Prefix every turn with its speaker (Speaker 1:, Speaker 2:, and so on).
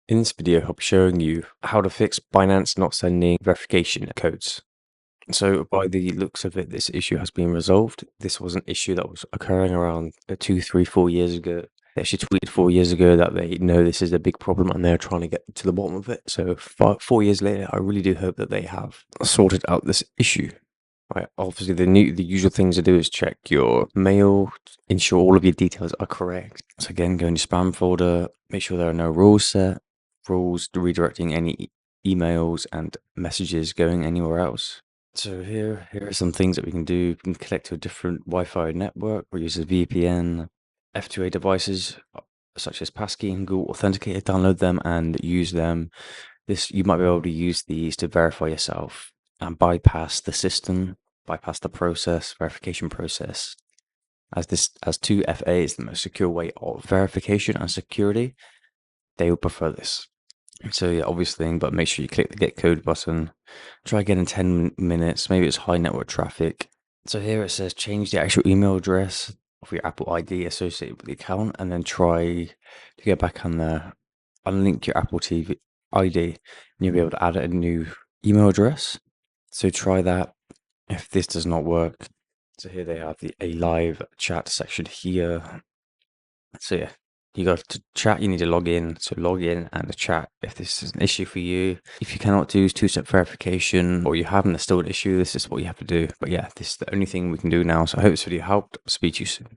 Speaker 1: In this video, I'll be showing you how to fix Binance not sending verification codes. So by the looks of it, this issue has been resolved. This was an issue that was occurring around 2, 3, 4 years ago. They actually tweeted 4 years ago that they know this is a big problem and they're trying to get to the bottom of it. So 4 years later, I really do hope that they have sorted out this issue. Right, obviously the usual things to do is check your mail, ensure all of your details are correct. So again, go in your spam folder, make sure there are no rules set, rules redirecting any emails and messages going anywhere else. So here are some things that we can do. We can connect to a different Wi-Fi network or use a VPN, F2A devices such as Passkey and Google Authenticator, download them and use them. You might be able to use these to verify yourself and bypass the system, bypass the verification process. As 2FA is the most secure way of verification and security, they would prefer this. So yeah, obviously, but make sure you click the get code button. Try again in 10 minutes. Maybe it's high network traffic. So here it says change the actual email address of your Apple ID associated with the account, and then try to get back on there. Unlink your Apple TV ID, and you'll be able to add a new email address. So try that. If this does not work, so here they have a live chat section here. So yeah, you got to chat, you need to log in. So log in and chat if this is an issue for you. If you cannot do two-step verification or you haven't, there's still an issue, this is what you have to do. But yeah, this is the only thing we can do now. So I hope this video helped. I'll speak to you soon.